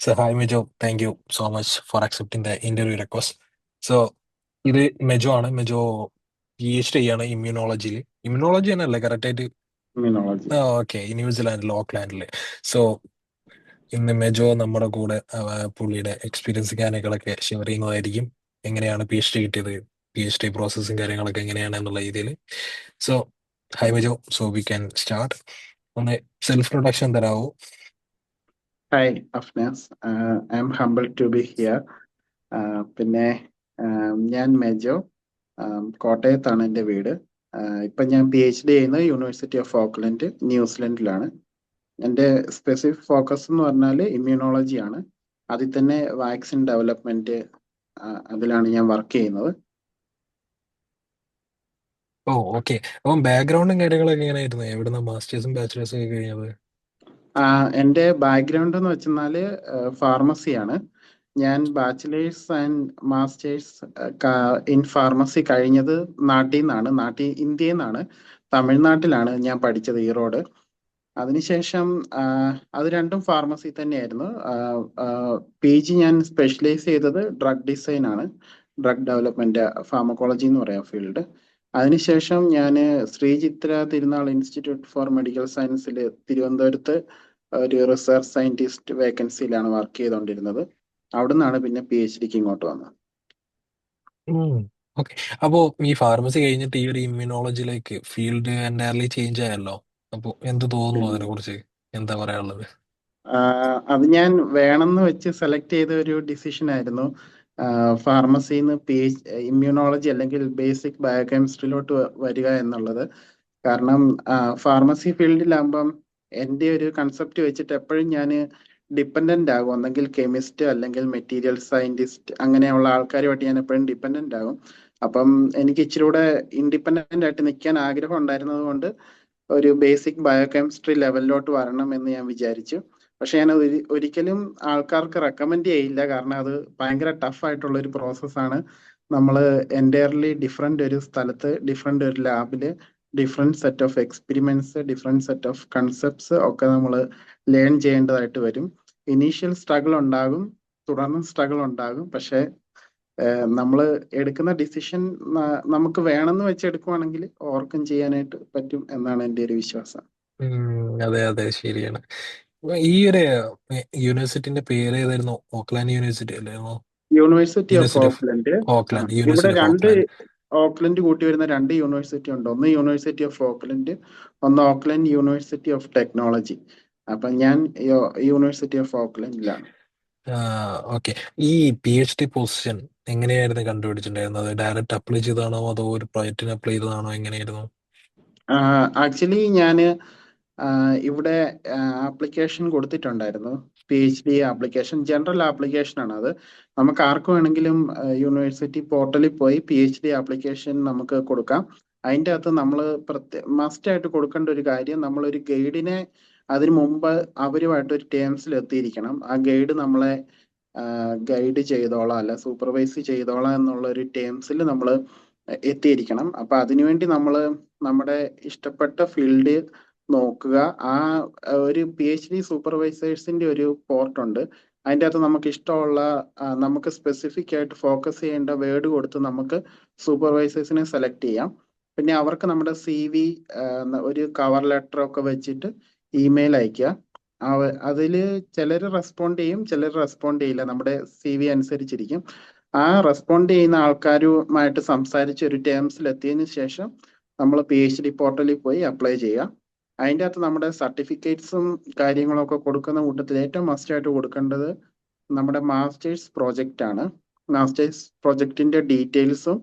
So hi Mejo, thank you so much for accepting the interview request. So ഇത് മെജോ ആണ്. Mejo PhD ആണ് ഇമ്മ്യൂണോളജിയിൽ. Immunology തന്നെയല്ലേ correct ആയിട്ട്? Immunology. Okay, ന്യൂസിലാൻഡിൽ ഓക്ലാൻഡിൽ. So ഇന്ന് മെജോ നമ്മുടെ കൂടെ പുള്ളിയുടെ എക്സ്പീരിയൻസ് കാര്യങ്ങളൊക്കെ ഷെയർ ചെയ്യുന്നതായിരിക്കും. എങ്ങനെയാണ് PhD കിട്ടിയത്, PhD പ്രോസസ്സും കാര്യങ്ങളൊക്കെ എങ്ങനെയാണ് എന്നുള്ള രീതിയിൽ. So hi Mejo, so we can start. ഒന്ന് സെൽഫ് പ്രൊഡക്ഷൻ തരാവോ? Hi Afnas, I am humble to be here. പിന്നെ ഞാൻ മെജോ, കോട്ടയത്താണ് എൻ്റെ വീട്. ഇപ്പം ഞാൻ PhD ചെയ്യുന്നത് യൂണിവേഴ്സിറ്റി ഓഫ് ഓക്ലൻഡ്, ന്യൂസിലൻഡിലാണ്. എൻ്റെ സ്പെസിഫിക് ഫോക്കസ് എന്ന് പറഞ്ഞാൽ ഇമ്മ്യൂണോളജിയാണ്. അതിൽ തന്നെ വാക്സിൻ ഡെവലപ്മെൻറ്റ്, അതിലാണ് ഞാൻ വർക്ക് ചെയ്യുന്നത്. ഓ ഓക്കെ. അപ്പം ബാക്ക്ഗ്രൗണ്ടും കാര്യങ്ങളൊക്കെ എങ്ങനെയായിരുന്നു? എവിടുന്ന മാസ്റ്റേഴ്സും ബാച്ചിലേഴ്സും ഒക്കെ കഴിഞ്ഞത്? എൻ്റെ ബാക്ക്ഗ്രൗണ്ട് എന്ന് വെച്ചെന്നാൽ ഫാർമസിയാണ്. ഞാൻ bachelors and masters in pharmacy കഴിഞ്ഞത് ഇന്ത്യയിൽ നിന്നാണ്. തമിഴ്നാട്ടിലാണ് ഞാൻ പഠിച്ചത്, ഈറോഡ്. അതിനുശേഷം അത് രണ്ടും ഫാർമസി തന്നെയായിരുന്നു. PG ഞാൻ സ്പെഷ്യലൈസ് ചെയ്തത് ഡ്രഗ് ഡിസൈൻ ആണ്, ഡ്രഗ് ഡെവലപ്മെന്റ്, ഫാർമക്കോളജി എന്ന് പറയാം ഫീൽഡ്. അതിനുശേഷം ഞാൻ ശ്രീചിത്ര തിരുനാൾ ഇൻസ്റ്റിറ്റ്യൂട്ട് ഫോർ മെഡിക്കൽ സയൻസിൽ തിരുവനന്തപുരത്ത് ഒരു റിസർച്ച് സയന്റിസ്റ്റ് വേക്കൻസിയിലാണ് വർക്ക് ചെയ്തുകൊണ്ടിരുന്നത്. അവിടെ നിന്നാണ് പിന്നെ PhDക്ക് ഇങ്ങോട്ട് വന്നത്. ഓക്കെ. അപ്പോ ഈ ഫാർമസി കഴിഞ്ഞിട്ട് ഈ ഒരു ഇമ്മ്യൂണോളജിയിലേക്ക് ഫീൽഡ് എൻറ്റയർലി ചേഞ്ച് ആയല്ലോ. അപ്പൊ എന്ത് തോന്നുന്നു അതിനെ കുറിച്ച്? എന്താ പറയാനുള്ളത്? അത് ഞാൻ വേണമെന്ന് വെച്ച് സെലക്ട് ചെയ്ത ഒരു ഡിസിഷൻ ആയിരുന്നു. ഫാർമസിന്ന് ഇമ്മ്യൂണോളജി അല്ലെങ്കിൽ ബേസിക് ബയോകെമിസ്ട്രിയിലോട്ട് വരിക എന്നുള്ളത്. കാരണം ഫാർമസി ഫീൽഡിലാകുമ്പം എൻ്റെ ഒരു കൺസെപ്റ്റ് വെച്ചിട്ട് എപ്പോഴും ഞാൻ ഡിപ്പെൻഡൻ്റ് ആകും. ഒന്നെങ്കിൽ കെമിസ്റ്റ് അല്ലെങ്കിൽ മെറ്റീരിയൽ സയൻറ്റിസ്റ്റ്, അങ്ങനെയുള്ള ആൾക്കാരുമായിട്ട് ഞാൻ എപ്പോഴും ഡിപ്പെൻഡൻ്റ് ആകും. അപ്പം എനിക്ക് ഇച്ചിരി കൂടെ ഇൻഡിപെൻഡൻ്റ് ആയിട്ട് നിൽക്കാൻ ആഗ്രഹം ഉണ്ടായിരുന്നത് കൊണ്ട് ഒരു ബേസിക് ബയോകെമിസ്ട്രി ലെവലിലോട്ട് വരണം എന്ന് ഞാൻ വിചാരിച്ചു. പക്ഷെ ഞാൻ ഒരിക്കലും ആൾക്കാർക്ക് റെക്കമെൻഡ് ചെയ്യില്ല, കാരണം അത് ഭയങ്കര ടഫ് ആയിട്ടുള്ള ഒരു പ്രോസസ്സാണ്. നമ്മൾ എൻറ്റയർലി ഡിഫറെൻ്റ് ഒരു സ്ഥലത്ത്, ഡിഫറെൻ്റ് ഒരു ലാബില്, different set of experiments, different set of concepts ഒക്കെ നമ്മൾ ലേൺ ചെയ്യേണ്ടതായിട്ട് വരും. ഇനീഷ്യൽ സ്ട്രഗിൾ ഉണ്ടാകും, തുടർന്ന് സ്ട്രഗിൾ ഉണ്ടാകും. പക്ഷേ നമ്മൾ എടുക്കുന്ന ഡിസിഷൻ നമുക്ക് വേണമെന്ന് വെച്ച് എടുക്കുവാണെങ്കിൽ ഓവർകം ചെയ്യാനായിട്ട് പറ്റും എന്നാണ് എൻ്റെ ഒരു വിശ്വാസം. അതെ അതെ, ശരിയാണ്. ഈ ഒരു യൂണിവേഴ്സിറ്റിന്റെ പേര് ഏതായിരുന്നു? ഓക്ലാൻഡ് യൂണിവേഴ്സിറ്റി അല്ലായിരുന്നോ? University of university of Auckland. Auckland, ഇവിടെ യൂണിവേഴ്സിറ്റി ഓഫ് രണ്ട് ഓക്ലാൻഡ്. ഓക്ലൻഡ് കൂട്ടി വരുന്ന രണ്ട് യൂണിവേഴ്സിറ്റി ഉണ്ട്. ഒന്ന് യൂണിവേഴ്സിറ്റി ഓഫ് ഓക്ലൻഡ്, ഒന്ന് ഓക്ലൻഡ് യൂണിവേഴ്സിറ്റി ഓഫ് ടെക്നോളജി. അപ്പൊ ഞാൻ യൂണിവേഴ്സിറ്റി ഓഫ് ഓക്ലൻഡിലാണ്. ഓക്കെ. ഈ PhD പൊസിഷൻ എങ്ങനെയായിരുന്നു കണ്ടുപിടിച്ചിട്ടുണ്ടായിരുന്നത്? ഡയറക്റ്റ് അപ്ലൈ ചെയ്താണോ അതോ ഒരു പ്രൊജക്റ്റിന് അപ്ലൈ ചെയ്തതാണോ, എങ്ങനെയായിരുന്നു? ആക്ച്വലി ഞാൻ ഇവിടെ ആപ്ലിക്കേഷൻ കൊടുത്തിട്ടുണ്ടായിരുന്നു. PhD ആപ്ലിക്കേഷൻ, ജനറൽ ആപ്ലിക്കേഷൻ ആണ് അത്. നമുക്ക് ആർക്ക് വേണമെങ്കിലും യൂണിവേഴ്സിറ്റി പോർട്ടലിൽ പോയി PhD ആപ്ലിക്കേഷൻ നമുക്ക് കൊടുക്കാം. അതിൻ്റെ അകത്ത് നമ്മൾ മസ്റ്റ് ആയിട്ട് കൊടുക്കേണ്ട ഒരു കാര്യം, നമ്മളൊരു ഗൈഡിനെ അതിനു മുമ്പ് അവരുമായിട്ട് ഒരു ടേംസിൽ എത്തിയിരിക്കണം. ആ ഗൈഡ് നമ്മളെ ഗൈഡ് ചെയ്തോളാം അല്ല സൂപ്പർവൈസ് ചെയ്തോളാം എന്നുള്ള ഒരു ടേംസിൽ നമ്മൾ എത്തിയിരിക്കണം. അപ്പൊ അതിനുവേണ്ടി നമ്മൾ നമ്മുടെ ഇഷ്ടപ്പെട്ട ഫീൽഡ് നോക്കുക. ആ ഒരു PhD സൂപ്പർവൈസേഴ്സിന്റെ ഒരു പോർട്ടുണ്ട്. അതിൻ്റെ അകത്ത് നമുക്ക് ഇഷ്ടമുള്ള നമുക്ക് സ്പെസിഫിക് ആയിട്ട് ഫോക്കസ് ചെയ്യേണ്ട വേർഡ് കൊടുത്ത് നമുക്ക് സൂപ്പർവൈസേഴ്സിനെ സെലക്ട് ചെയ്യാം. പിന്നെ അവർക്ക് നമ്മുടെ CV, ഒരു കവർ ലെറ്റർ ഒക്കെ വെച്ചിട്ട് ഇമെയിൽ അയക്കുക. അതിൽ ചിലർ റെസ്പോണ്ട് ചെയ്യും, ചിലർ റെസ്പോണ്ട് ചെയ്യില്ല. നമ്മുടെ CV അനുസരിച്ചിരിക്കും. ആ റെസ്പോണ്ട് ചെയ്യുന്ന ആൾക്കാരുമായിട്ട് സംസാരിച്ച് ഒരു ടേംസിൽ എത്തിയതിനു ശേഷം നമ്മൾ PhD പോർട്ടലിൽ പോയി അപ്ലൈ ചെയ്യുക. അതിൻ്റെ അകത്ത് നമ്മുടെ സർട്ടിഫിക്കറ്റ്സും കാര്യങ്ങളൊക്കെ കൊടുക്കുന്ന കൂട്ടത്തിൽ ഏറ്റവും മസ്റ്റ് ആയിട്ട് കൊടുക്കേണ്ടത് നമ്മുടെ മാസ്റ്റേഴ്സ് പ്രോജക്റ്റ് ആണ്. മാസ്റ്റേഴ്സ് പ്രോജക്റ്റിന്റെ ഡീറ്റെയിൽസും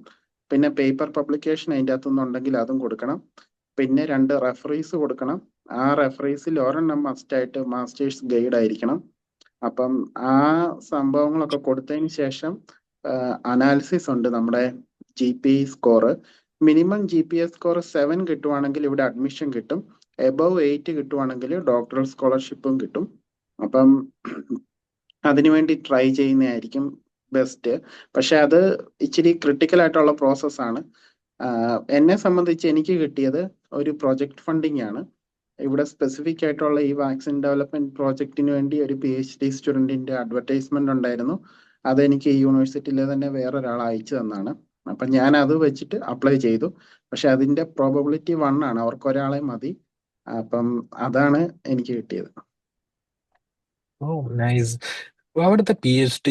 പിന്നെ പേപ്പർ പബ്ലിക്കേഷൻ അതിൻ്റെ അകത്തുനിന്നുണ്ടെങ്കിൽ അതും കൊടുക്കണം. പിന്നെ 2 റെഫറീസ് കൊടുക്കണം. ആ റെഫറീസിൽ ഒരെണ്ണം മസ്റ്റായിട്ട് മാസ്റ്റേഴ്സ് ഗൈഡ് ആയിരിക്കണം. അപ്പം ആ സംഭവങ്ങളൊക്കെ കൊടുത്തതിന് ശേഷം അനാലിസിസ് ഉണ്ട്. നമ്മുടെ GPA score, minimum GPA score 7 കിട്ടുവാണെങ്കിൽ ഇവിടെ അഡ്മിഷൻ കിട്ടും. എബവ് 8 കിട്ടുവാണെങ്കിൽ ഡോക്ടറൽ സ്കോളർഷിപ്പും കിട്ടും. അപ്പം അതിനുവേണ്ടി ട്രൈ ചെയ്യുന്നതായിരിക്കും ബെസ്റ്റ്. പക്ഷെ അത് ഇച്ചിരി ക്രിട്ടിക്കൽ ആയിട്ടുള്ള പ്രോസസ്സാണ്. എന്നെ സംബന്ധിച്ച് എനിക്ക് കിട്ടിയത് ഒരു പ്രൊജക്ട് ഫണ്ടിങ് ആണ്. ഇവിടെ സ്പെസിഫിക് ആയിട്ടുള്ള ഈ വാക്സിൻ ഡെവലപ്മെന്റ് പ്രോജക്റ്റിന് വേണ്ടി ഒരു PhD സ്റ്റുഡന്റിന്റെ അഡ്വർടൈസ്മെന്റ് ഉണ്ടായിരുന്നു. അതെനിക്ക് ഈ യൂണിവേഴ്സിറ്റിയിലെ തന്നെ വേറൊരാൾ അയച്ചു തന്നാണ്. അപ്പൊ ഞാൻ അത് വെച്ചിട്ട് അപ്ലൈ ചെയ്തു. പക്ഷെ അതിന്റെ പ്രോബബിലിറ്റി 1 ആണ്, അവർക്ക് ഒരാളെ മതി. അപ്പം അതാണ് എനിക്ക് കിട്ടിയത്. ഓ നൈസ്. അവിടുത്തെ PhD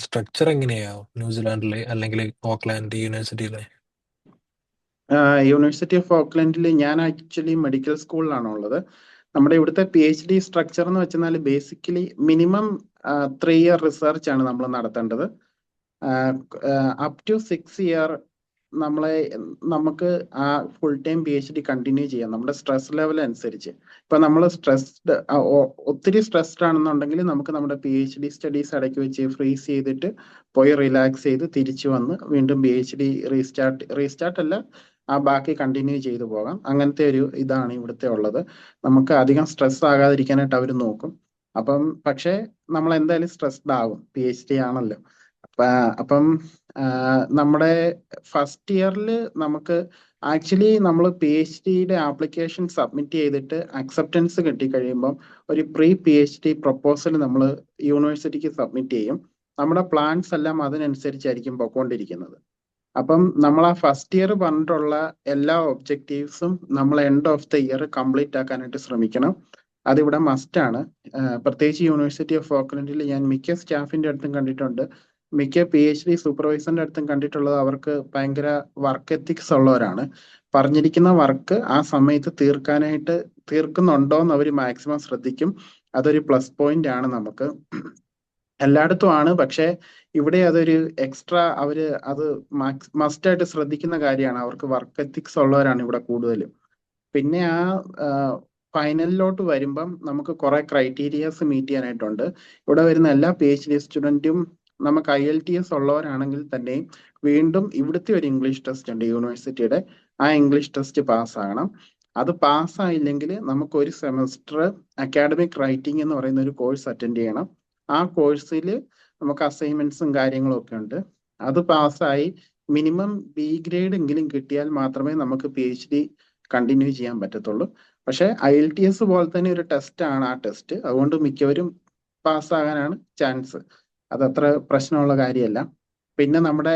സ്ട്രക്ചർ എങ്ങനെയാ ന്യൂസിലാൻഡിലെ അല്ലെങ്കിൽ ഓക്ലാൻഡ് യൂണിവേഴ്സിറ്റിയിലെ? യൂണിവേഴ്സിറ്റി ഓഫ് ഓക്ലൻഡിൽ ഞാൻ ആക്ച്വലി മെഡിക്കൽ സ്കൂളിലാണ് ഉള്ളത്. നമ്മുടെ ഇവിടുത്തെ PhD സ്ട്രക്ചർ എന്ന് വെച്ചാൽ ബേസിക്കലി മിനിമം 3 ഇയർ റിസർച്ച് ആണ് നമ്മൾ നടത്തേണ്ടത്. അപ് ടു 6 ഇയർ നമുക്ക് ആ ഫുൾ ടൈം PhD കണ്ടിന്യൂ ചെയ്യാം, നമ്മുടെ സ്ട്രെസ് ലെവൽ അനുസരിച്ച്. ഇപ്പൊ നമ്മൾ ഒത്തിരി സ്ട്രെസ്ഡ് ആണെന്നുണ്ടെങ്കിൽ നമുക്ക് നമ്മുടെ PhD സ്റ്റഡീസ് ഇടയ്ക്ക് വെച്ച് ഫ്രീസ് ചെയ്തിട്ട് പോയി റിലാക്സ് ചെയ്ത് തിരിച്ചു വന്ന് വീണ്ടും PhD റീസ്റ്റാർട്ട് അല്ല, ആ ബാക്കി കണ്ടിന്യൂ ചെയ്തു പോകാം. അങ്ങനത്തെ ഒരു ഇതാണ് ഇവിടുത്തെ ഉള്ളത്. നമുക്ക് അധികം സ്ട്രെസ് ആകാതിരിക്കാനായിട്ട് അവർ നോക്കും. പക്ഷേ നമ്മൾ എന്തായാലും സ്ട്രെസ്ഡ് ആകും, PhD ആണല്ലോ. അപ്പം നമ്മുടെ ഫസ്റ്റ് ഇയറിൽ നമുക്ക് ആക്ച്വലി നമ്മൾ PhDയുടെ ആപ്ലിക്കേഷൻ സബ്മിറ്റ് ചെയ്തിട്ട് അക്സെപ്റ്റൻസ് കിട്ടിക്കഴിയുമ്പം ഒരു PhD പ്രൊപ്പോസൽ നമ്മൾ യൂണിവേഴ്സിറ്റിക്ക് സബ്മിറ്റ് ചെയ്യും. നമ്മുടെ പ്ലാൻസ് എല്ലാം അതിനനുസരിച്ചായിരിക്കും പൊക്കോണ്ടിരിക്കുന്നത്. അപ്പം നമ്മൾ ആ ഫസ്റ്റ് ഇയർ പറഞ്ഞിട്ടുള്ള എല്ലാ ഒബ്ജക്റ്റീവ്സും നമ്മൾ end of the year complete ആക്കാനായിട്ട് ശ്രമിക്കണം. അതിവിടെ മസ്റ്റ് ആണ്. പ്രത്യേകിച്ച് യൂണിവേഴ്സിറ്റി ഓഫ് ഓക്ലൻഡിൽ ഞാൻ മിക്ക സ്റ്റാഫിന്റെ അടുത്തും കണ്ടിട്ടുണ്ട്, മിക്ക PhD സൂപ്പർവൈസറിന്റെ അടുത്തും കണ്ടിട്ടുള്ളത് അവർക്ക് ഭയങ്കര വർക്ക് എത്തിക്സ് ഉള്ളവരാണ്. പറഞ്ഞിരിക്കുന്ന വർക്ക് ആ സമയത്ത് തീർക്കുന്നുണ്ടോ എന്ന് അവർ മാക്സിമം ശ്രദ്ധിക്കും. അതൊരു പ്ലസ് പോയിന്റ് ആണ് നമുക്ക്. എല്ലായിടത്തും ആണ്, പക്ഷെ ഇവിടെ അതൊരു എക്സ്ട്രാ അവര് അത് മസ്റ്റ് ആയിട്ട് ശ്രദ്ധിക്കുന്ന കാര്യമാണ്. അവർക്ക് വർക്ക് എത്തിക്സ് ഉള്ളവരാണ് ഇവിടെ കൂടുതലും. പിന്നെ ആ ഫൈനലിലോട്ട് വരുമ്പം നമുക്ക് കുറെ ക്രൈറ്റീരിയാസ് മീറ്റ് ചെയ്യാനായിട്ടുണ്ട്. ഇവിടെ വരുന്ന എല്ലാ PhD സ്റ്റുഡൻറ്റും നമുക്ക് IELTS ഉള്ളവരാണെങ്കിൽ തന്നെയും വീണ്ടും ഇവിടുത്തെ ഒരു ഇംഗ്ലീഷ് ടെസ്റ്റ് ഉണ്ട് യൂണിവേഴ്സിറ്റിയുടെ. ആ ഇംഗ്ലീഷ് ടെസ്റ്റ് പാസ്സാകണം. അത് പാസ്സായില്ലെങ്കിൽ നമുക്ക് ഒരു സെമസ്റ്റർ അക്കാഡമിക് റൈറ്റിംഗ് എന്ന് പറയുന്ന ഒരു കോഴ്സ് അറ്റൻഡ് ചെയ്യണം. ആ കോഴ്സിൽ നമുക്ക് അസൈൻമെന്റ്സും കാര്യങ്ങളും ഒക്കെ ഉണ്ട്. അത് പാസ്സായി മിനിമം B ഗ്രേഡ് എങ്കിലും കിട്ടിയാൽ മാത്രമേ നമുക്ക് PhD കണ്ടിന്യൂ ചെയ്യാൻ പറ്റത്തുള്ളൂ. പക്ഷെ IELTS പോലെ തന്നെ ഒരു ടെസ്റ്റ് ആണ് ആ ടെസ്റ്റ്. അതുകൊണ്ട് മിക്കവരും പാസ്സാകാനാണ് ചാൻസ്. അതത്ര പ്രശ്നമുള്ള കാര്യമല്ല. പിന്നെ നമ്മുടെ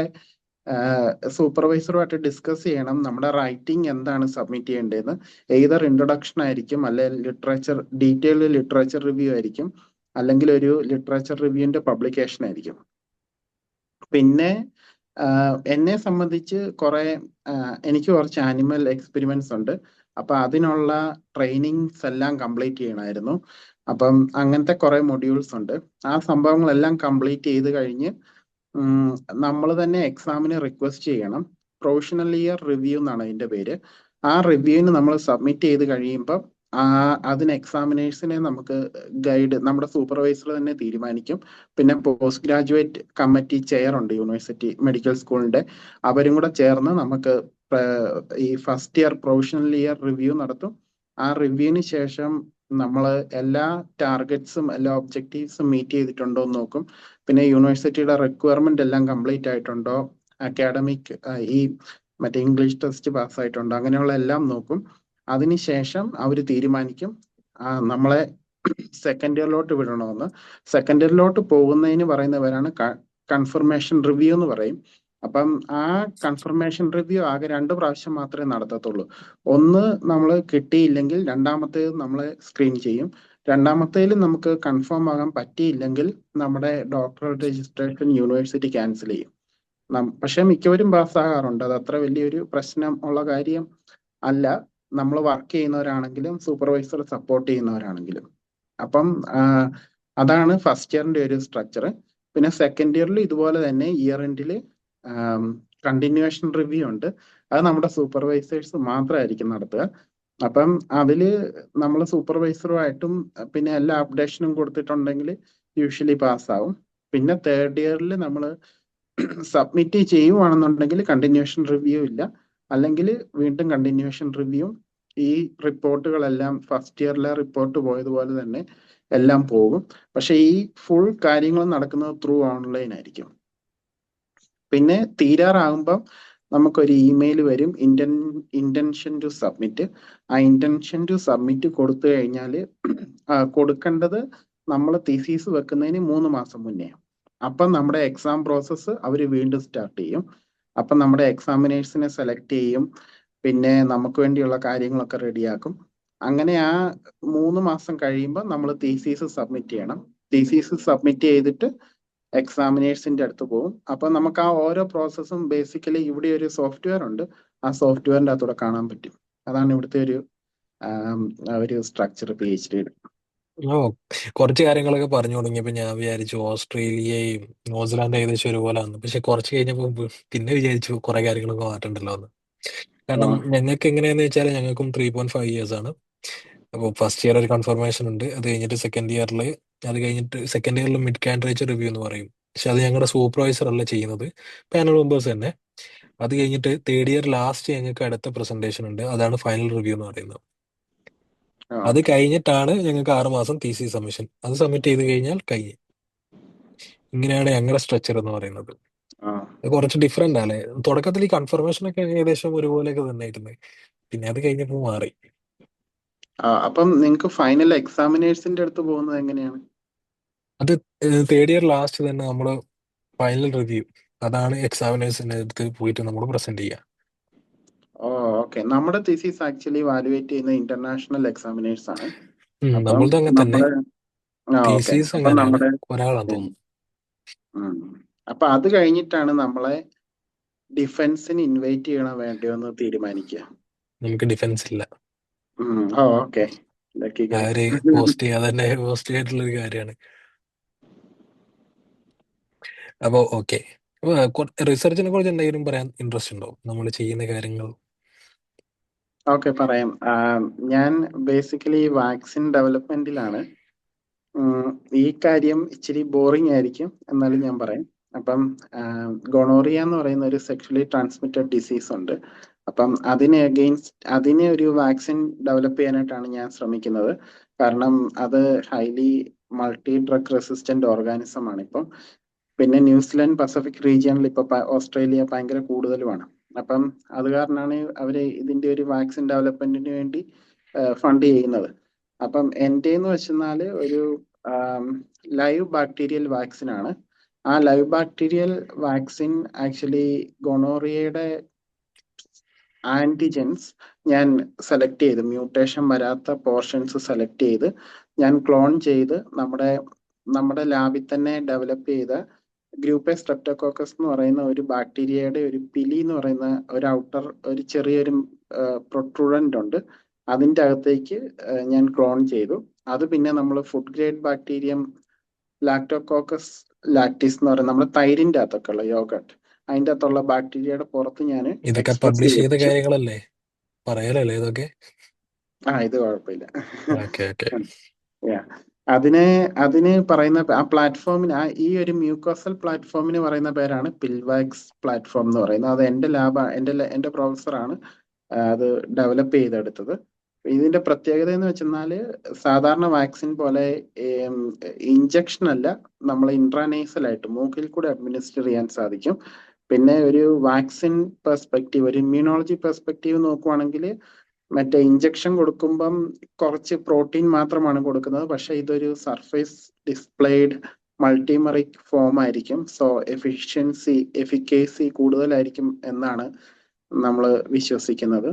സൂപ്പർവൈസറുമായിട്ട് ഡിസ്കസ് ചെയ്യണം നമ്മുടെ റൈറ്റിംഗ് എന്താണ് സബ്മിറ്റ് ചെയ്യേണ്ടതെന്ന്. എയ്തർ ഇൻട്രൊഡക്ഷൻ ആയിരിക്കും, അല്ലെങ്കിൽ ഡീറ്റെയിൽഡ് ലിറ്ററേച്ചർ റിവ്യൂ ആയിരിക്കും, അല്ലെങ്കിൽ ഒരു ലിറ്ററേച്ചർ റിവ്യൂവിന്റെ പബ്ലിക്കേഷൻ ആയിരിക്കും. പിന്നെ എന്നെ സംബന്ധിച്ച് എനിക്ക് കുറച്ച് ആനിമൽ എക്സ്പെരിമെന്റ്സ് ഉണ്ട്. അപ്പൊ അതിനുള്ള ട്രെയിനിങ്സ് എല്ലാം കംപ്ലീറ്റ് ചെയ്യണമായിരുന്നു. അപ്പം അങ്ങനത്തെ കുറെ മൊഡ്യൂൾസ് ഉണ്ട്. ആ സംഭവങ്ങളെല്ലാം കംപ്ലീറ്റ് ചെയ്ത് കഴിഞ്ഞ് നമ്മൾ തന്നെ എക്സാമിന് റിക്വസ്റ്റ് ചെയ്യണം. പ്രൊഫഷണൽ ഇയർ റിവ്യൂ എന്നാണ് അതിന്റെ പേര്. ആ റിവ്യൂവിന് നമ്മൾ സബ്മിറ്റ് ചെയ്ത് കഴിയുമ്പോൾ അതിന് എക്സാമിനേഴ്സിനെ നമുക്ക് ഗൈഡ് നമ്മുടെ സൂപ്പർവൈസർ തന്നെ തീരുമാനിക്കും. പിന്നെ പോസ്റ്റ് ഗ്രാജുവേറ്റ് കമ്മിറ്റി ചെയർ ഉണ്ട് യൂണിവേഴ്സിറ്റി മെഡിക്കൽ സ്കൂളിന്റെ. അവരും കൂടെ ചേർന്ന് നമുക്ക് ഈ first year professional year review നടത്തും. ആ റിവ്യൂവിന് ശേഷം നമ്മൾ എല്ലാ ടാർഗറ്റ്സും എല്ലാ ഒബ്ജക്റ്റീവ്സും മീറ്റ് ചെയ്തിട്ടുണ്ടോ എന്ന് നോക്കും. പിന്നെ യൂണിവേഴ്സിറ്റിയുടെ റിക്വയർമെന്റ് എല്ലാം കംപ്ലീറ്റ് ആയിട്ടുണ്ടോ, അക്കാഡമിക് ഈ മറ്റേ ഇംഗ്ലീഷ് ടെസ്റ്റ് പാസ്സായിട്ടുണ്ടോ, അങ്ങനെയുള്ള എല്ലാം നോക്കും. അതിനുശേഷം അവർ തീരുമാനിക്കും നമ്മളെ സെക്കൻഡ് ഇയറിലോട്ട് വിടണമെന്ന്. സെക്കൻഡ് ഇയറിലോട്ട് പോകുന്നതിന് പറയുന്ന പേരാണ് കൺഫർമേഷൻ റിവ്യൂ എന്ന് പറയും. അപ്പം ആ കൺഫർമേഷൻ റിവ്യൂ ആകെ 2 പ്രാവശ്യം മാത്രമേ നടത്തത്തുള്ളൂ. ഒന്ന് നമ്മൾ കിട്ടിയില്ലെങ്കിൽ രണ്ടാമത്തേത് നമ്മളെ സ്ക്രീൻ ചെയ്യും. രണ്ടാമത്തേൽ നമുക്ക് കൺഫേം ആകാൻ പറ്റിയില്ലെങ്കിൽ നമ്മുടെ ഡോക്ടറൽ രജിസ്ട്രേഷൻ യൂണിവേഴ്സിറ്റി ക്യാൻസൽ ചെയ്യും. പക്ഷെ മിക്കവരും പാസ്സാകാറുണ്ട്. അത് അത്ര വലിയൊരു പ്രശ്നം ഉള്ള കാര്യം അല്ല, നമ്മൾ വർക്ക് ചെയ്യുന്നവരാണെങ്കിലും സൂപ്പർവൈസർ സപ്പോർട്ട് ചെയ്യുന്നവരാണെങ്കിലും. അപ്പം അതാണ് ഫസ്റ്റ് ഇയറിന്റെ ഒരു സ്ട്രക്ചർ. പിന്നെ സെക്കൻഡ് ഇയറിൽ ഇതുപോലെ തന്നെ ഇയർ എൻഡിൽ കണ്ടിന്യൂവേഷൻ റിവ്യൂ ഉണ്ട്. അത് നമ്മുടെ സൂപ്പർവൈസേഴ്സ് മാത്രമായിരിക്കും നടത്തുക. അപ്പം അതില് നമ്മൾ സൂപ്പർവൈസറുമായിട്ടും പിന്നെ എല്ലാ അപ്ഡേഷനും കൊടുത്തിട്ടുണ്ടെങ്കിൽ യൂഷ്വലി പാസ്സാവും. പിന്നെ തേർഡ് ഇയറിൽ നമ്മൾ സബ്മിറ്റ് ചെയ്യുവാണെന്നുണ്ടെങ്കിൽ കണ്ടിന്യൂവേഷൻ റിവ്യൂ ഇല്ല, അല്ലെങ്കിൽ വീണ്ടും കണ്ടിന്യൂവേഷൻ റിവ്യൂ. ഈ റിപ്പോർട്ടുകളെല്ലാം ഫസ്റ്റ് ഇയറിലെ റിപ്പോർട്ട് പോയതുപോലെ തന്നെ എല്ലാം പോകും. പക്ഷെ ഈ ഫുൾ കാര്യങ്ങൾ നടക്കുന്നത് ത്രൂ ഓൺലൈൻ ആയിരിക്കും. പിന്നെ തീരാറാകുമ്പം നമുക്കൊരു ഇമെയിൽ വരും, ഇന്റൻഷൻ ടു സബ്മിറ്റ്. ആ ഇന്റൻഷൻ ടു സബ്മിറ്റ് കൊടുത്തു കഴിഞ്ഞാൽ കൊടുക്കേണ്ടത് നമ്മൾ തീസീസ് വെക്കുന്നതിന് 3 മാസം മുന്നേ. അപ്പം നമ്മുടെ എക്സാം പ്രോസസ്സ് അവർ വീണ്ടും സ്റ്റാർട്ട് ചെയ്യും. അപ്പം നമ്മുടെ എക്സാമിനേഴ്സിനെ സെലക്ട് ചെയ്യും, പിന്നെ നമുക്ക് വേണ്ടിയുള്ള കാര്യങ്ങളൊക്കെ റെഡിയാക്കും. അങ്ങനെ ആ 3 മാസം കഴിയുമ്പോൾ നമ്മൾ തീസീസ് സബ്മിറ്റ് ചെയ്യണം. തീസീസ് സബ്മിറ്റ് ചെയ്തിട്ട് എക്സാമിനേഴ്സിന്റെ അടുത്ത് പോകും. അപ്പൊ നമുക്ക് ആ ഓരോ പ്രോസസ്സും ബേസിക്കലി ഇവിടെ ഒരു സോഫ്റ്റ്വെയർ ഉണ്ട്, ആ സോഫ്റ്റ്വെയറിന്റെ അകത്തൂടെ കാണാൻ പറ്റും. അതാണ് ഇവിടുത്തെ ആം, ഒരു സ്ട്രക്ചർ PhD. ഓ, കുറച്ച് കാര്യങ്ങളൊക്കെ പറഞ്ഞു തുടങ്ങിയപ്പോ ഞാൻ വിചാരിച്ചു ഓസ്ട്രേലിയയും ന്യൂസിലാൻഡ് ഏകദേശം ഒരുപോലെ വന്നു. പക്ഷെ കുറച്ച് കഴിഞ്ഞപ്പോ പിന്നെ വിചാരിച്ചു കുറെ കാര്യങ്ങളൊക്കെ മാറ്റണ്ടല്ലോ എന്ന്. കാരണം ഞങ്ങൾക്ക് എങ്ങനെയാന്ന് വെച്ചാൽ ഞങ്ങൾക്കും 3.5 ഇയേഴ്സ് ആണ്. അപ്പോൾ ഫസ്റ്റ് ഇയർ ഒരു കൺഫർമേഷൻ ഉണ്ട്, അത് കഴിഞ്ഞിട്ട് സെക്കൻഡ് ഇയറിൽ മിഡ് കാൻഡിഡേറ്റ് റിവ്യൂ എന്ന് പറയും. പക്ഷെ അത് ഞങ്ങളുടെ സൂപ്പർവൈസർ അല്ല ചെയ്യുന്നത്, പാനൽ മെമ്പേഴ്സ് തന്നെ. അത് കഴിഞ്ഞിട്ട് തേർഡ് ഇയർ ലാസ്റ്റ് ഞങ്ങൾക്ക് അടുത്ത പ്രസന്റേഷൻ ഉണ്ട്, അതാണ് ഫൈനൽ റിവ്യൂ എന്ന് പറയുന്നത്. അത് ഓക്കെ. കഴിഞ്ഞിട്ടാണ് ഞങ്ങൾക്ക് 6 മാസം തീസി സബ്മിഷൻ. അത് സബ്മിറ്റ് ചെയ്ത് കഴിഞ്ഞാൽ കഴിഞ്ഞ്. ഇങ്ങനെയാണ് ഞങ്ങളുടെ സ്ട്രക്ചർ എന്ന് പറയുന്നത്. ആ അത് കുറച്ച് ഡിഫറെന്റ് ആണ്. തുടക്കത്തിൽ ഈ കൺഫർമേഷൻ ഒക്കെ ഏകദേശം ഒരുപോലെയൊക്കെ തന്നെ ആയിരുന്നു, പിന്നെ അത് കഴിഞ്ഞപ്പോൾ മാറി. അപ്പം നിങ്ങൾക്ക് ഫൈനൽ എക്സാമിനേഴ്സിന്റെ അടുത്ത് പോകുന്നത് എങ്ങനെയാണ്? അത് തേർഡ് ഇയർ ലാസ്റ്റ് തന്നെ നമ്മൾ ഫൈനൽ റിവ്യൂ, അതാണ് എക്സാമിനേഴ്സിന്റെ അടുത്ത് പോയിട്ട് നമ്മൾ പ്രസന്റ് ചെയ്യുക. ഓ, ഓക്കെ. നമ്മുടെ തീസീസ് ആക്ച്വലി വാലുവേറ്റ് ചെയ്യുന്ന ഇന്റർനാഷണൽ എക്സാമിനേഴ്സ് ആണ്. അപ്പം നമ്മളത് അങ്ങനെ തന്നെ. നമ്മുടെ ഓക്കെ. തീസീസ് അപ്പം അങ്ങനെയാണ്, നമ്മുടെ ഒരാളാന്ന് ഉം, തോന്നുന്നു. ഉം. അപ്പൊ അത് കഴിഞ്ഞിട്ടാണ് നമ്മളെ ഡിഫൻസിന് ഇൻവൈറ്റ് ചെയ്യണോ വേണ്ടയോ എന്ന് തീരുമാനിക്കുക. നമുക്ക് ഡിഫൻസ് ഇല്ല. ഓക്കെ. Lucky guys. അവര് പോസ്റ്റ് ചെയ്യാതെ തന്നെ പോസ്റ്റ് ആയിട്ടുള്ള ഒരു കാര്യമാണ്. അപ്പോൾ ഓക്കെ, റിസർച്ചിനെ കുറിച്ച് എന്തെങ്കിലും പറയാൻ ഇൻട്രസ്റ്റ് ഉണ്ടോ, നമ്മൾ ചെയ്യുന്ന കാര്യങ്ങൾ? ഓക്കെ, പറയാം. ഞാൻ ബേസിക്കലി വാക്സിൻ ഡെവലപ്മെന്റിലാണ്. ഈ കാര്യം ഇച്ചിരി ബോറിംഗ് ആയിരിക്കും, എന്നാലും ഞാൻ പറയാം. അപ്പം ഗൊണോറിയ എന്ന് പറയുന്ന ഒരു സെക്ഷലി ട്രാൻസ്മിറ്റഡ് ഡിസീസ് ഉണ്ട്. അപ്പം അതിനെ ഒരു വാക്സിൻ ഡെവലപ്പ് ചെയ്യാനായിട്ടാണ് ഞാൻ ശ്രമിക്കുന്നത്. കാരണം അത് highly multi drug resistant organism ആണ് ഇപ്പം. പിന്നെ ന്യൂസിലാൻഡ് പസഫിക് റീജിയനിൽ ഇപ്പൊ ഓസ്ട്രേലിയ ഭയങ്കര കൂടുതലുമാണ്. അപ്പം അത് കാരണമാണ് അവര് ഇതിന്റെ ഒരു വാക്സിൻ ഡെവലപ്മെന്റിന് വേണ്ടി ഫണ്ട് ചെയ്യുന്നത്. അപ്പം എൻ്റെ എന്ന് വെച്ചെന്നാല് ഒരു ലൈവ് ബാക്ടീരിയൽ വാക്സിൻ ആണ്. ആ ലൈവ് ബാക്ടീരിയൽ വാക്സിൻ ആക്ച്വലി ഗൊണോറിയയുടെ ആന്റിജൻസ് ഞാൻ സെലക്ട് ചെയ്ത്, മ്യൂട്ടേഷൻ വരാത്ത പോർഷൻസ് സെലക്ട് ചെയ്ത് ഞാൻ ക്ലോൺ ചെയ്ത് നമ്മുടെ ലാബിൽ തന്നെ ഡെവലപ്പ് ചെയ്ത ഗ്രൂപ്പ് എ സ്ട്രെപ്റ്റോകോക്കസ് എന്ന് പറയുന്ന ഒരു ബാക്ടീരിയയുടെ ഒരു പിലി എന്ന് പറയുന്ന ഒരു ഒരു ചെറിയൊരു പ്രൊട്രൂഡന്റ് ഉണ്ട്. അതിൻ്റെ അകത്തേക്ക് ഞാൻ ക്ലോൺ ചെയ്തു. അത് പിന്നെ നമ്മൾ ഫുഡ് ഗ്രേഡ് ബാക്ടീരിയം ലാക്ടോകോക്കസ് ലാക്ടിസ് എന്ന് പറയുന്ന നമ്മുടെ തൈരിൻ്റെ അകത്തൊക്കെ ഉള്ള യോഗട്ട്, അതിൻ്റെ അകത്തുള്ള ബാക്ടീരിയയുടെ പുറത്ത് ഞാൻ ഇതൊക്കെ എക്സ്പ്രസ് പബ്ലിഷ് ചെയ്ത ചെയ്യിപ്പിച്ചു. കാര്യങ്ങളല്ലേ, പറയാലല്ലേ ഇതൊക്കെ? ഇത് കുഴപ്പമില്ല. Okay okay. Yeah. അതിന് അതിന് പറയുന്ന ആ പ്ലാറ്റ്ഫോമിന്, ഈ ഒരു മ്യൂക്കോസൽ പ്ലാറ്റ്ഫോമിന് പറയുന്ന പേരാണ് പിൽവാക്സ് പ്ലാറ്റ്ഫോം എന്ന് പറയുന്നത്. അത് എൻ്റെ എൻ്റെ പ്രൊഫസറാണ് അത് ഡെവലപ്പ് ചെയ്തെടുത്തത്. ഇതിന്റെ പ്രത്യേകത എന്ന് വെച്ചെന്നാല് സാധാരണ വാക്സിൻ പോലെ ഇഞ്ചക്ഷൻ അല്ല, നമ്മൾ ഇൻട്രാനേസൽ ആയിട്ട് മൂക്കിൽ കൂടെ അഡ്മിനിസ്റ്റർ ചെയ്യാൻ സാധിക്കും. പിന്നെ ഒരു വാക്സിൻ പെർസ്പെക്റ്റീവ്, ഒരു ഇമ്മ്യൂണോളജി പെർസ്പെക്റ്റീവ് നോക്കുവാണെങ്കിൽ മറ്റേ ഇഞ്ചക്ഷൻ കൊടുക്കുമ്പം കുറച്ച് പ്രോട്ടീൻ മാത്രമാണ് കൊടുക്കുന്നത്. പക്ഷെ ഇതൊരു സർഫേസ് ഡിസ്പ്ലേഡ് മൾട്ടിമറിക് ഫോം ആയിരിക്കും. സോ എഫിക്കേസി കൂടുതലായിരിക്കും എന്നാണ് നമ്മൾ വിശ്വസിക്കുന്നത്.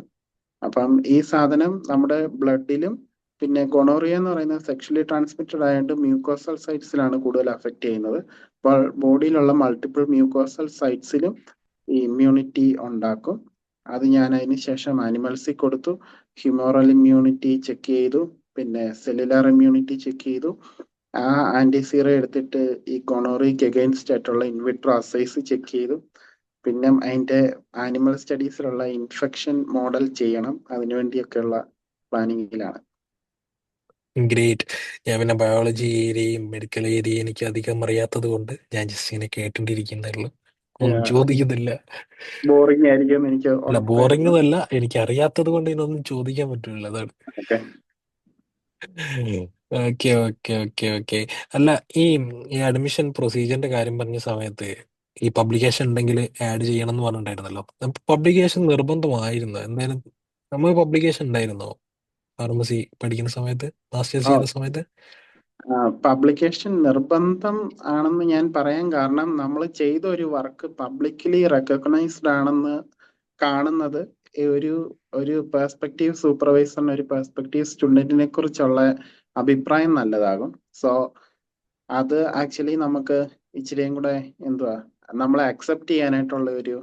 അപ്പം ഈ സാധനം നമ്മുടെ ബ്ലഡിലും, പിന്നെ ഗൊണോറിയ എന്ന് പറയുന്ന സെക്ഷലി ട്രാൻസ്മിറ്റഡ് ആയതുകൊണ്ട് മ്യൂക്കോസൽ സൈറ്റ്സിലാണ് കൂടുതൽ അഫക്റ്റ് ചെയ്യുന്നത്. അപ്പോൾ ബോഡിയിലുള്ള മൾട്ടിപ്പിൾ മ്യൂക്കോസൽ സൈറ്റ്സിലും ഈ ഇമ്മ്യൂണിറ്റി ഉണ്ടാക്കും. അത് ഞാൻ അതിന് ശേഷം ആനിമൽസിൽ കൊടുത്തു, ഹ്യൂമോറൽ ഇമ്മ്യൂണിറ്റി ചെക്ക് ചെയ്തു, പിന്നെ സെല്ലുലാർ ഇമ്മ്യൂണിറ്റി ചെക്ക് ചെയ്തു. ആ ആന്റിസീറ എടുത്തിട്ട് ഈ ഗൊണോറിയക്ക് എഗെയിൻസ്റ്റ് ആയിട്ടുള്ള ഇൻവിട്രോ അസൈസ് ചെക്ക് ചെയ്തു. പിന്നെ അതിന്റെ ആനിമൽ സ്റ്റഡീസിലുള്ള ഇൻഫെക്ഷൻ മോഡൽ ചെയ്യണം, അതിനുവേണ്ടിയൊക്കെയുള്ള പ്ലാനിങ്ങിലാണ്. ഗ്രേറ്റ്. ഞാൻ പിന്നെ ബയോളജി ഏരിയയും മെഡിക്കൽ ഏരിയയും എനിക്ക് അധികം അറിയാത്തത് കൊണ്ട് ഞാൻ ജസ്റ്റ് ഇങ്ങനെ കേട്ടോണ്ടിരിക്കുന്നേ ഉള്ളൂ, ഒന്നും ചോദിക്കുന്നില്ല. ബോറിംഗ് ആയിരിക്കും എന്ന് എനിക്ക് അല്ല, ബോറിംഗ് ഉറപ്പായിരുന്നു. എന്നല്ല, എനിക്ക് അറിയാത്തത് കൊണ്ട് ഇതിനൊന്നും ചോദിക്കാൻ പറ്റില്ല, അതാണ്. Okay. Okay okay okay okay. അല്ല, ഈ ഈ അഡ്മിഷൻ പ്രൊസീജിയറിന്റെ കാര്യം പറഞ്ഞ സമയത്ത് ഈ പബ്ലിക്കേഷൻ ഉണ്ടെങ്കിൽ ആഡ് ചെയ്യണം എന്ന് പറഞ്ഞിട്ടുണ്ടായിരുന്നല്ലോ. പബ്ലിക്കേഷൻ നിർബന്ധമായിരുന്നു എന്തായാലും. നമ്മൾ പബ്ലിക്കേഷൻ ഉണ്ടായിരുന്നോ ഫാർമസി പഠിക്കുന്ന സമയത്ത്, മാസ്റ്റേഴ്സ് ചെയ്യുന്ന സമയത്ത്? പബ്ലിക്കേഷൻ നിർബന്ധം ആണെന്ന് ഞാൻ പറയാൻ കാരണം നമ്മൾ ചെയ്ത ഒരു വർക്ക് പബ്ലിക്കലി റെക്കഗ്നൈസ്ഡ് ആണെന്ന് കാണുന്നത് ഒരു ഒരു പെർസ്പെക്റ്റീവ് സൂപ്പർവൈസറിന്, ഒരു പെർസ്പെക്റ്റീവ് സ്റ്റുഡന്റിനെ കുറിച്ചുള്ള അഭിപ്രായം നല്ലതാകും. സോ അത് ആക്ച്വലി നമുക്ക് ഇച്ചിരിയും കൂടെ എന്തുവാ നമ്മളെ അക്സെപ്റ്റ് ചെയ്യാനായിട്ടുള്ള ഒരു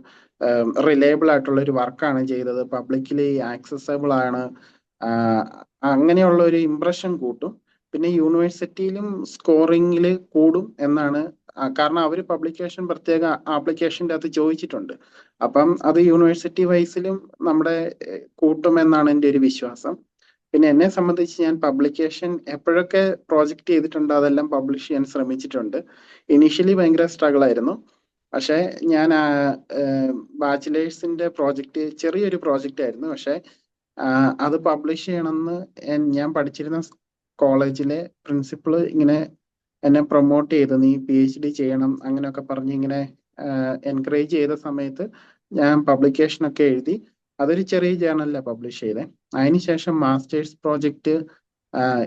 റിലയബിൾ ആയിട്ടുള്ള ഒരു വർക്കാണ് ചെയ്തത്, പബ്ലിക്കലി ആക്സസബിൾ ആണ്, അങ്ങനെയുള്ള ഒരു ഇംപ്രഷൻ കൂട്ടും. പിന്നെ യൂണിവേഴ്സിറ്റിയിലും സ്കോറിംഗിൽ കൂടും എന്നാണ്, കാരണം അവർ പബ്ലിക്കേഷൻ പ്രത്യേക ആപ്ലിക്കേഷൻ്റെ അകത്ത് ചോദിച്ചിട്ടുണ്ട്. അപ്പം അത് യൂണിവേഴ്സിറ്റി വൈസിലും നമ്മുടെ കൂട്ടുമെന്നാണ് എൻ്റെ ഒരു വിശ്വാസം. പിന്നെ എന്നെ സംബന്ധിച്ച് ഞാൻ പബ്ലിക്കേഷൻ എപ്പോഴൊക്കെ പ്രോജക്റ്റ് ചെയ്തിട്ടുണ്ടോ അതെല്ലാം പബ്ലിഷ് ചെയ്യാൻ ശ്രമിച്ചിട്ടുണ്ട്. ഇനീഷ്യലി ഭയങ്കര സ്ട്രഗിൾ ആയിരുന്നു. പക്ഷേ ഞാൻ ബാച്ചിലേഴ്സിന്റെ പ്രോജക്റ്റ് ചെറിയൊരു പ്രോജക്റ്റ് ആയിരുന്നു. പക്ഷെ അത് പബ്ലിഷ് ചെയ്യണമെന്ന് ഞാൻ പഠിച്ചിരുന്ന കോളേജിലെ പ്രിൻസിപ്പൾ ഇങ്ങനെ എന്നെ പ്രൊമോട്ട് ചെയ്ത്, നീ PhD ചെയ്യണം അങ്ങനെയൊക്കെ പറഞ്ഞ് ഇങ്ങനെ എൻകറേജ് ചെയ്ത സമയത്ത് ഞാൻ പബ്ലിക്കേഷനൊക്കെ എഴുതി. അതൊരു ചെറിയ ജേർണലിലാണ് പബ്ലിഷ് ചെയ്തത്. അതിനുശേഷം മാസ്റ്റേഴ്സ് പ്രോജക്റ്റ്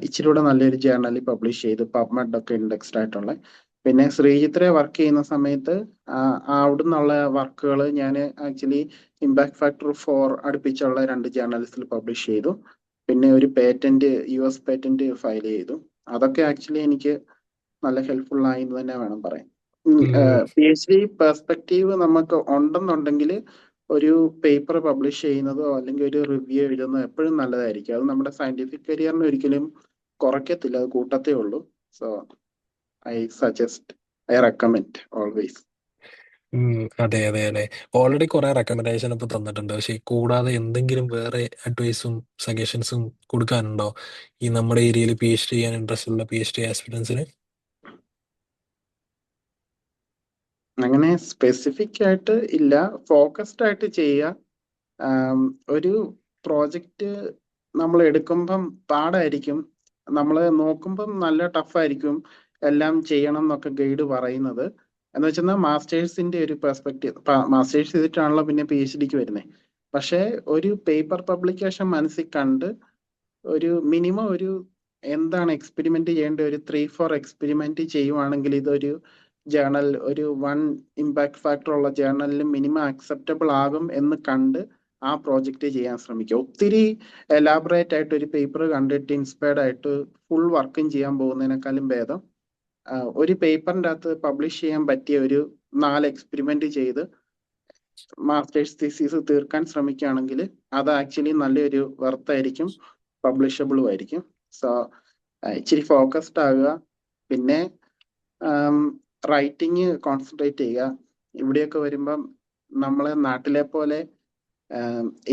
ഇച്ചിരി കൂടെ നല്ലൊരു ജേർണലിൽ പബ്ലിഷ് ചെയ്ത്, പബ്മെഡ് ഒക്കെ ഇൻഡെക്സ്ഡ് ആയിട്ടുള്ള. പിന്നെ ശ്രീജിത്തിലെ വർക്ക് ചെയ്യുന്ന സമയത്ത് അവിടെ നിന്നുള്ള വർക്കുകൾ ഞാൻ ആക്ച്വലി ഇമ്പാക്ട് ഫാക്ടർ 4 അടുപ്പിച്ചുള്ള 2 ജേർണൽസിൽ പബ്ലിഷ് ചെയ്തു. പിന്നെ ഒരു പേറ്റന്റ്, US പേറ്റന്റ് ഫയൽ ചെയ്തു. അതൊക്കെ ആക്ച്വലി എനിക്ക് നല്ല ഹെൽപ്ഫുൾ ആയി എന്ന് തന്നെ വേണം പറയാൻ. PhD പെർസ്പെക്റ്റീവ് നമുക്ക് ഉണ്ടെന്നുണ്ടെങ്കിൽ ഒരു പേപ്പർ പബ്ലിഷ് ചെയ്യുന്നതോ അല്ലെങ്കിൽ ഒരു റിവ്യൂ എഴുതുന്നതോ എപ്പോഴും നല്ലതായിരിക്കും. അത് നമ്മുടെ സയന്റിഫിക് കരിയറിനെ ഒരിക്കലും കുറയ്ക്കത്തില്ല, അത് കൂട്ടത്തേ ഉള്ളൂ. So I suggest, I recommend always. അതെ അതെ അതെ, ഓൾറെഡി കുറെ റെക്കമെൻഡേഷൻ ഇപ്പൊ തന്നിട്ടുണ്ട്. പക്ഷെ കൂടാതെ എന്തെങ്കിലും വേറെ അഡ്വൈസും സജഷൻസും കൊടുക്കാനുണ്ടോ ഈ നമ്മുടെ ഏരിയയിൽ PhD ചെയ്യാൻ ഇൻട്രസ്റ്റ് ഉള്ള PhD ആസ്പിരൻസിന്? അങ്ങനെ സ്പെസിഫിക് ആയിട്ട് ഇല്ല, ഫോക്കസ്ഡ് ആയിട്ട് ചെയ്യുക. ഒരു പ്രോജക്റ്റ് നമ്മൾ എടുക്കുമ്പം പാടായിരിക്കും, നമ്മൾ നോക്കുമ്പം നല്ല ടഫായിരിക്കും എല്ലാം ചെയ്യണം എന്നൊക്കെ ഗൈഡ് പറയുന്നത്. എന്ന് വെച്ചാൽ മാസ്റ്റേഴ്സിന്റെ ഒരു പെർസ്പെക്റ്റീവ്, മാസ്റ്റേഴ്സ് ചെയ്തിട്ടാണല്ലോ പിന്നെ PhDക്ക് വരുന്നത്. പക്ഷേ ഒരു പേപ്പർ പബ്ലിക്കേഷൻ മനസ്സിൽ കണ്ട് ഒരു മിനിമം ഒരു എന്താണ് എക്സ്പെരിമെന്റ് ചെയ്യേണ്ട ഒരു 3-4 എക്സ്പെരിമെന്റ് ചെയ്യുവാണെങ്കിൽ ഇതൊരു ജേർണൽ, ഒരു 1 ഇമ്പാക്ട് ഫാക്ടർ ഉള്ള ജേർണലിൽ മിനിമം അക്സെപ്റ്റബിൾ ആകും എന്ന് കണ്ട് ആ പ്രോജക്റ്റ് ചെയ്യാൻ ശ്രമിക്കുക. ഒത്തിരി എലാബറേറ്റ് ആയിട്ട് ഒരു പേപ്പർ കണ്ടിട്ട് ഇൻസ്പയർഡ് ആയിട്ട് ഫുൾ വർക്കും ചെയ്യാൻ പോകുന്നതിനേക്കാളും ഭേദം ഒരു പേപ്പറിൻ്റെ അകത്ത് പബ്ലിഷ് ചെയ്യാൻ പറ്റിയ ഒരു 4 എക്സ്പെരിമെന്റ് ചെയ്ത് മാസ്റ്റേഴ്സ് തീസീസ് തീർക്കാൻ ശ്രമിക്കുകയാണെങ്കിൽ അത് ആക്ച്വലി നല്ലൊരു വർത്തായിരിക്കും, പബ്ലിഷബിളും ആയിരിക്കും. സോ ഇച്ചിരി ഫോക്കസ്ഡ് ആകുക. പിന്നെ റൈറ്റിംഗ് കോൺസെൻട്രേറ്റ് ചെയ്യുക. ഇവിടെയൊക്കെ വരുമ്പം നമ്മളെ നാട്ടിലെ പോലെ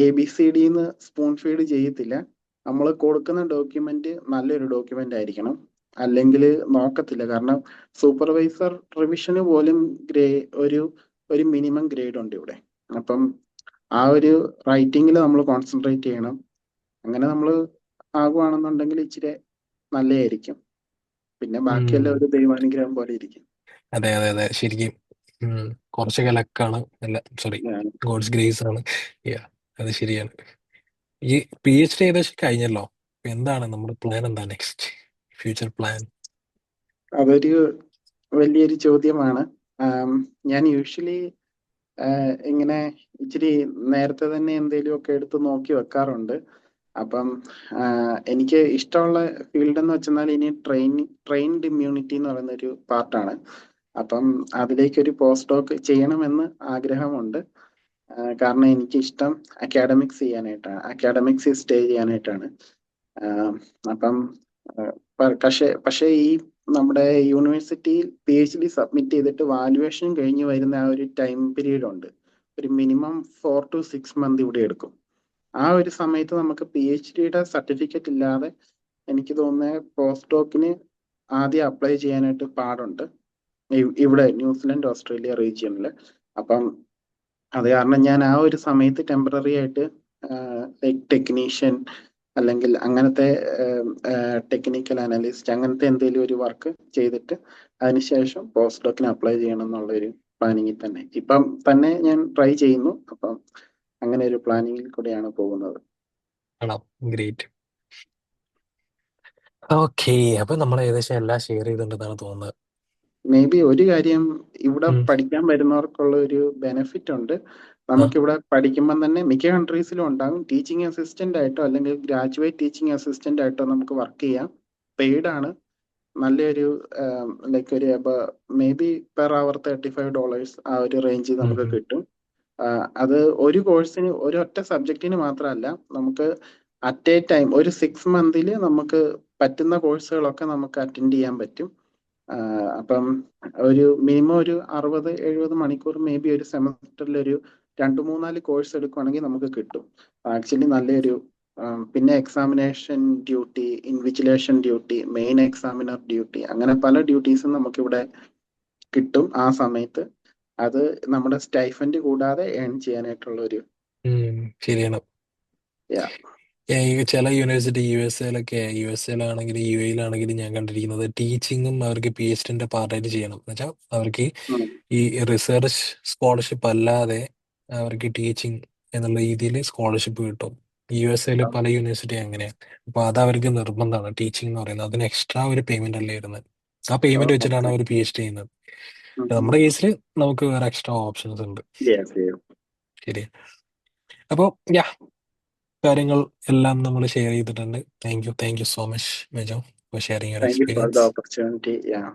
ABCD സ്പൂൺ ഫീഡ് ചെയ്യത്തില്ല. നമ്മൾ കൊടുക്കുന്ന ഡോക്യുമെന്റ് നല്ലൊരു ഡോക്യുമെന്റ് ആയിരിക്കണം, അല്ലെങ്കിൽ നോക്കത്തില്ല. കാരണം സൂപ്പർവൈസർ റിവിഷന് പോലും ഒരു മിനിമം ഗ്രേഡ് ഉണ്ട് ഇവിടെ. അപ്പം ആ ഒരു റൈറ്റിങ്ങിൽ നമ്മൾ കോൺസെൻട്രേറ്റ് ചെയ്യണം. അങ്ങനെ നമ്മൾ ആകുവാണെന്നുണ്ടെങ്കിൽ ഇച്ചിരി നല്ലതായിരിക്കും. പിന്നെ ബാക്കിയെല്ലാം ഒരു ദൈവാനുഗ്രഹം പോലെ ഇരിക്കും. അതെ അതെ അതെ, ശരിക്കും കുറച്ചൊക്കെ ലക്കാണ്, അല്ല സോറി, ഗോഡ്സ് ഗ്രേസ് ആണ്. അത് ശരിയാണ്. ഈ PhD ഏകദേശം കഴിഞ്ഞല്ലോ, എന്താണ് നമ്മുടെ പ്ലാൻ? എന്താ നെക്സ്റ്റ് ഫ്യൂച്ചർ പ്ലാൻ? അതൊരു വലിയൊരു ചോദ്യമാണ്. ഞാൻ യൂഷ്വലി ഇങ്ങനെ ഇച്ചിരി നേരത്തെ തന്നെ എന്തെങ്കിലുമൊക്കെ എടുത്ത് നോക്കി വെക്കാറുണ്ട്. അപ്പം എനിക്ക് ഇഷ്ടമുള്ള ഫീൽഡ് എന്ന് വെച്ചെന്നാൽ ഇനി ട്രെയിൻഡ് ഇമ്മ്യൂണിറ്റി എന്ന് പറയുന്ന ഒരു പാർട്ടാണ്. അപ്പം അതിലേക്കൊരു പോസ്റ്റ് ഡോക്ക് ചെയ്യണമെന്ന് ആഗ്രഹമുണ്ട്. കാരണം എനിക്കിഷ്ടം അക്കാഡമിക്സ് ചെയ്യാനായിട്ടാണ്, അക്കാഡമിക്സ് സ്റ്റേ ചെയ്യാനായിട്ടാണ്. അപ്പം പക്ഷേ ഈ നമ്മുടെ യൂണിവേഴ്സിറ്റിയിൽ PhD സബ്മിറ്റ് ചെയ്തിട്ട് വാല്യുവേഷൻ കഴിഞ്ഞ് വരുന്ന ആ ഒരു ടൈം പീരീഡ് ഉണ്ട്, ഒരു മിനിമം 4 to 6 months ഇവിടെ എടുക്കും. ആ ഒരു സമയത്ത് നമുക്ക് PhDയുടെ സർട്ടിഫിക്കറ്റ് ഇല്ലാതെ എനിക്ക് തോന്നുന്നത് പോസ്റ്റ് ഡോക്കിന് ആദ്യം അപ്ലൈ ചെയ്യാനായിട്ട് പാടുണ്ട് ഇവിടെ ന്യൂസിലൻഡ് ഓസ്ട്രേലിയ റീജിയനിൽ. അപ്പം അത് കാരണം ഞാൻ ആ ഒരു സമയത്ത് ടെമ്പററി ആയിട്ട് ടെക്നീഷ്യൻ അല്ലെങ്കിൽ അങ്ങനത്തെ ടെക്നിക്കൽ അനലിസ്റ്റ് അങ്ങനത്തെ എന്തെങ്കിലും ഒരു വർക്ക് ചെയ്തിട്ട് അതിനുശേഷം പോസ്റ്റ് ഡോക്കിന് അപ്ലൈ ചെയ്യണം എന്നുള്ളൊരു പ്ലാനിങ്ങിൽ തന്നെ ഇപ്പം തന്നെ ഞാൻ ട്രൈ ചെയ്യുന്നു. അപ്പം അങ്ങനെ ഒരു പ്ലാനിങ്ങിൽ കൂടെയാണ് പോകുന്നത്. ആണോ? ഗ്രേറ്റ്. ഓക്കെ, അപ്പൊ നമ്മൾ ഏകദേശം എല്ലാം ഷെയർ ചെയ്തിട്ടുണ്ടെന്നാണ് തോന്നുന്നത്. മേ ബി ഒരു കാര്യം ഇവിടെ ഉം. പഠിക്കാൻ വരുന്നവർക്കുള്ള ഒരു ബെനിഫിറ്റ് ഉണ്ട്. ആ. നമുക്കിവിടെ പഠിക്കുമ്പം തന്നെ മിക്ക കൺട്രീസിലും ഉണ്ടാകും ടീച്ചിങ് അസിസ്റ്റന്റ് ആയിട്ടോ അല്ലെങ്കിൽ ഗ്രാജുവേറ്റ് ടീച്ചിങ് അസിസ്റ്റന്റ് ആയിട്ടോ നമുക്ക് വർക്ക് ചെയ്യാം. പെയ്ഡ് ആണ്. നല്ലൊരു ലൈക്ക് ഒരു മേ ബി പെർ അവർ $35 ആ ഒരു റേഞ്ചിൽ ഉം, നമുക്ക് ഉം. കിട്ടും. അത് ഒരു കോഴ്സിന് ഒരൊറ്റ സബ്ജക്റ്റിന് മാത്രമല്ല, നമുക്ക് അറ്റ് എ ടൈം ഒരു 6 മന്തിൽ നമുക്ക് പറ്റുന്ന കോഴ്സുകളൊക്കെ നമുക്ക് അറ്റൻഡ് ചെയ്യാൻ പറ്റും. അപ്പം ഒരു മിനിമം ഒരു 60-70 മണിക്കൂർ മേ ബി ഒരു സെമസ്റ്ററിൽ ഒരു 2-3-4 കോഴ്സ് എടുക്കുകയാണെങ്കിൽ നമുക്ക് കിട്ടും. ആക്ച്വലി നല്ലൊരു പിന്നെ examination duty, invigilation duty, main examiner duty, അങ്ങനെ പല ഡ്യൂട്ടീസും നമുക്കിവിടെ കിട്ടും ആ സമയത്ത്. അത് നമ്മുടെ സ്റ്റൈഫൻഡ് കൂടാതെ ഏൺ ചെയ്യാനായിട്ടുള്ള ഒരു ശരിയാണ്. yeah. ഈ ചില യൂണിവേഴ്സിറ്റി യു എസ് എയിലാണെങ്കിലും യു എയിലാണെങ്കിലും ഞാൻ കണ്ടിരിക്കുന്നത് ടീച്ചിങ്ങും അവർക്ക് PhD പാർട്ടായിട്ട് ചെയ്യണം. എന്നുവെച്ചാൽ അവർക്ക് ഉം. ഈ റിസർച്ച് സ്കോളർഷിപ്പ് അല്ലാതെ അവർക്ക് ടീച്ചിങ് എന്നുള്ള രീതിയിൽ സ്കോളർഷിപ്പ് കിട്ടും. USA പല യൂണിവേഴ്സിറ്റി അങ്ങനെയാണ്. അപ്പൊ അത് അവർക്ക് നിർബന്ധമാണ്. ടീച്ചിങ് എന്ന് പറയുന്നത് അതിന് എക്സ്ട്രാ ഒരു പേയ്മെന്റ് അല്ലേ വരുന്നത്. ആ പേയ്മെന്റ് വെച്ചിട്ടാണ് Okay. അവർ PhD ചെയ്യുന്നത്. ഉം, ഉം, നമ്മുടെ ഉം. കേസിൽ നമുക്ക് വേറെ എക്സ്ട്രാ ഓപ്ഷൻസ് ഉണ്ട്. Yes, yes. ശരി. അപ്പോൾ കാര്യങ്ങൾ എല്ലാം നമ്മൾ ഷെയർ ചെയ്തിട്ടുണ്ട്. Thank you so much Mejo four sharing your Thank you for the experience. opportunity. Yeah.